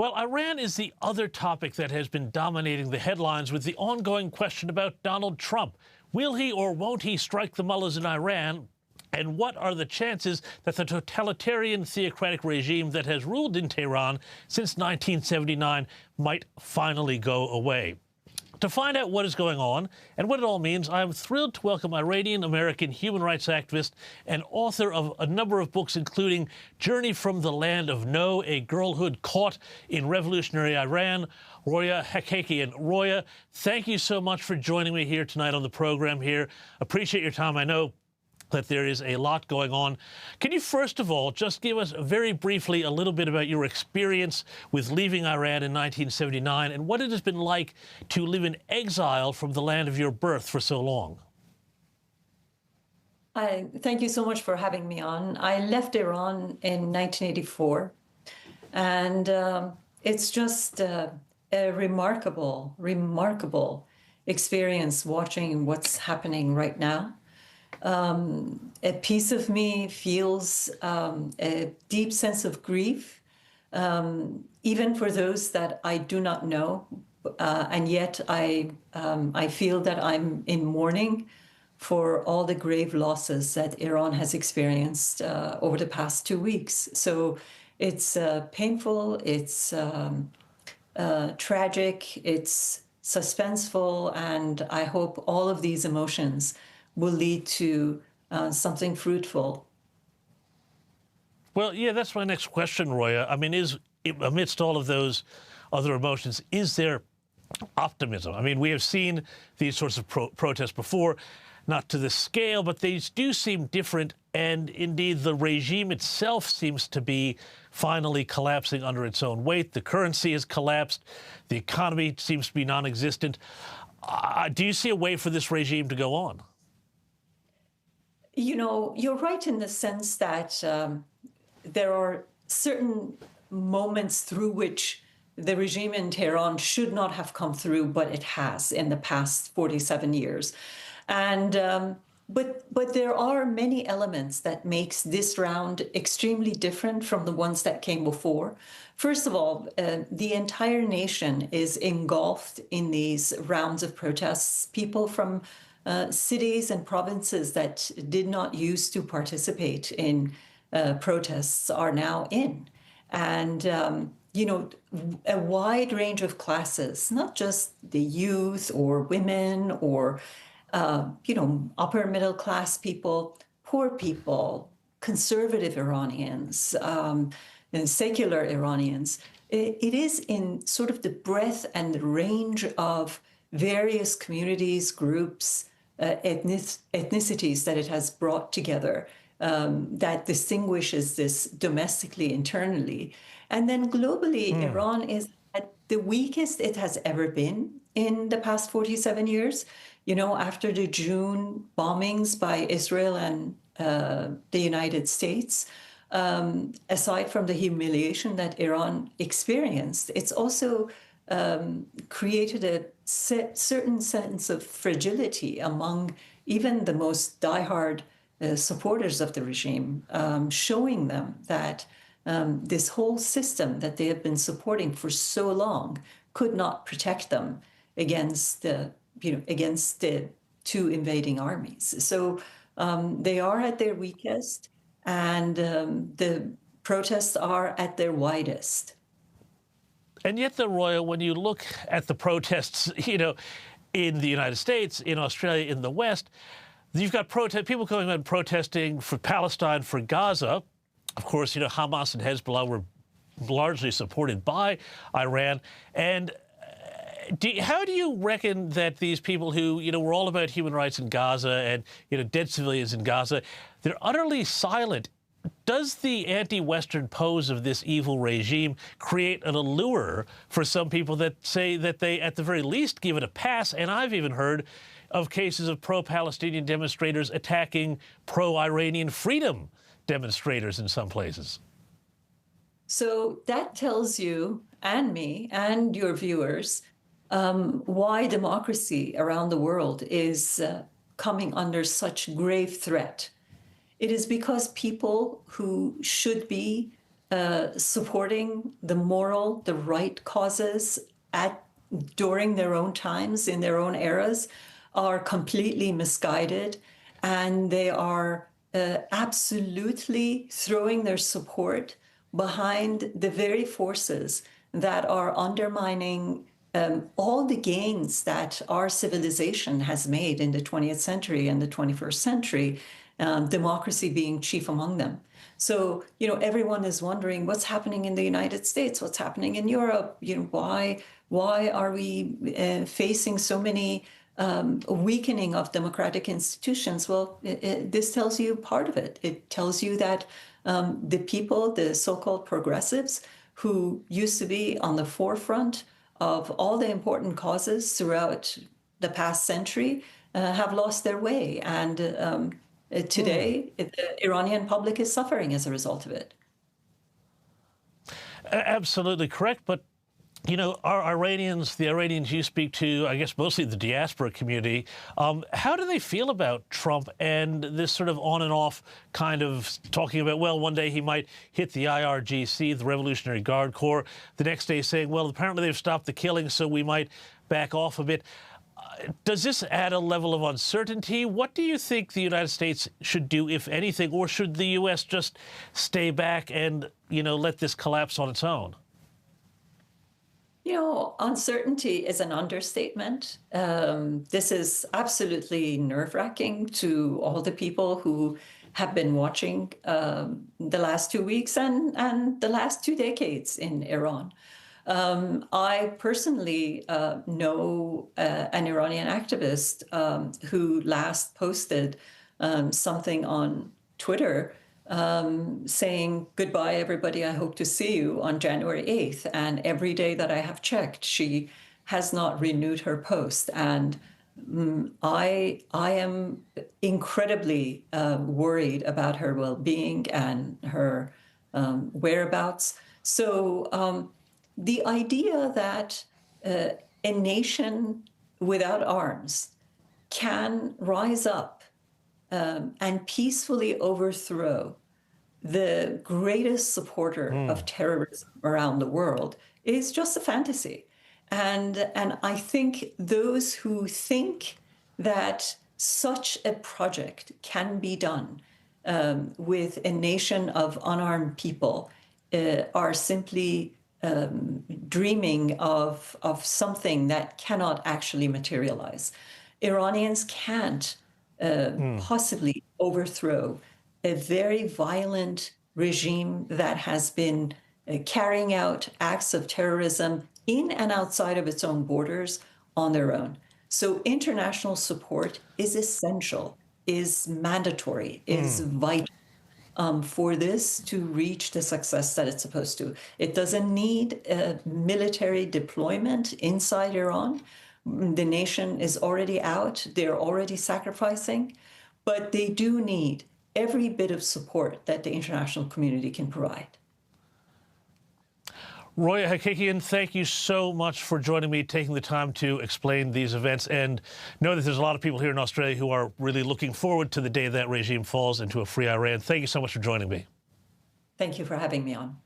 Well, Iran is the other topic that has been dominating the headlines with the ongoing question about Donald Trump. Will he or won't he strike the mullahs in Iran? And what are the chances that the totalitarian theocratic regime that has ruled in Tehran since 1979 might finally go away? To find out what is going on and what it all means, I am thrilled to welcome Iranian-American human rights activist and author of a number of books, including Journey from the Land of No, A Girlhood Caught in Revolutionary Iran, Roya Hakakian. Roya, thank you so much for joining me here tonight on the program here. Appreciate your time. I know that there is a lot going on. Can you first of all just give us very briefly a little bit about your experience with leaving Iran in 1979 and what it has been like to live in exile from the land of your birth for so long? Thank you so much for having me on. I left Iran in 1984, and it's just a remarkable experience watching what's happening right now. A piece of me feels a deep sense of grief, even for those that I do not know, and yet I feel that I'm in mourning for all the grave losses that Iran has experienced over the past 2 weeks. So it's painful, it's tragic, it's suspenseful, and I hope all of these emotions will lead to something fruitful. Well, yeah, that's my next question, Roya. I mean, amidst all of those other emotions, is there optimism? I mean, we have seen these sorts of protests before, not to this scale, but they do seem different. And indeed, the regime itself seems to be finally collapsing under its own weight. The currency has collapsed. The economy seems to be non-existent. Do you see a way for this regime to go on? You know, you're right in the sense that there are certain moments through which the regime in Tehran should not have come through, but it has in the past 47 years. And but there are many elements that makes this round extremely different from the ones that came before. First of all, the entire nation is engulfed in these rounds of protests. People from cities and provinces that did not used to participate in protests are now in. And, you know, a wide range of classes, not just the youth or women or, you know, upper middle class people, poor people, conservative Iranians, and secular Iranians. It is in sort of the breadth and the range of various communities, groups, ethnicities that it has brought together that distinguishes this domestically, internally. And then globally, Iran is at the weakest it has ever been in the past 47 years. You know, after the June bombings by Israel and the United States, aside from the humiliation that Iran experienced, it's also created a certain sense of fragility among even the most diehard supporters of the regime, showing them that this whole system that they have been supporting for so long could not protect them against the two invading armies. So they are at their weakest, and the protests are at their widest. And yet, though, Roya, when you look at the protests, you know, in the United States, in Australia, in the West, you've got people going out and protesting for Palestine, for Gaza. Of course, you know, Hamas and Hezbollah were largely supported by Iran. And how do you reckon that these people who, you know, were all about human rights in Gaza and, you know, dead civilians in Gaza, they're utterly silent? Does the anti-Western pose of this evil regime create an allure for some people that say that they, at the very least, give it a pass? And I've even heard of cases of pro-Palestinian demonstrators attacking pro-Iranian freedom demonstrators in some places. So that tells you and me and your viewers why democracy around the world is coming under such grave threat. It is because people who should be supporting the moral, the right causes during their own times, in their own eras, are completely misguided, and they are absolutely throwing their support behind the very forces that are undermining all the gains that our civilization has made in the 20th century and the 21st century, democracy being chief among them. So, everyone is wondering what's happening in the United States, what's happening in Europe, why are we facing so many weakening of democratic institutions? Well, this tells you part of it. It tells you that the people, the so-called progressives, who used to be on the forefront of all the important causes throughout the past century, have lost their way. And today, the Iranian public is suffering as a result of it. Absolutely correct. But our Iranians, the Iranians you speak to, I guess mostly the diaspora community, how do they feel about Trump and this sort of on and off kind of talking about, well, one day he might hit the IRGC, the Revolutionary Guard Corps, the next day saying, well, apparently they've stopped the killing, so we might back off a bit. Does this add a level of uncertainty? What do you think the United States should do, if anything, or should the U.S. just stay back and, let this collapse on its own? Uncertainty is an understatement. This is absolutely nerve-wracking to all the people who have been watching the last 2 weeks and the last 2 decades in Iran. I personally know an Iranian activist who last posted something on Twitter saying, "Goodbye, everybody. I hope to see you on January 8th. And every day that I have checked, she has not renewed her post. And I am incredibly worried about her well-being and her whereabouts. So the idea that a nation without arms can rise up and peacefully overthrow the greatest supporter of terrorism around the world is just a fantasy. And I think those who think that such a project can be done with a nation of unarmed people are simply dreaming of something that cannot actually materialize. Iranians can't possibly overthrow a very violent regime that has been carrying out acts of terrorism in and outside of its own borders on their own. So international support is essential, is mandatory, is vital for this to reach the success that it's supposed to. It doesn't need military deployment inside Iran. The nation is already out, they're already sacrificing, but they do need every bit of support that the international community can provide. Roya Hakakian, thank you so much for joining me, taking the time to explain these events, and know that there's a lot of people here in Australia who are really looking forward to the day that regime falls into a free Iran. Thank you so much for joining me. Thank you for having me on.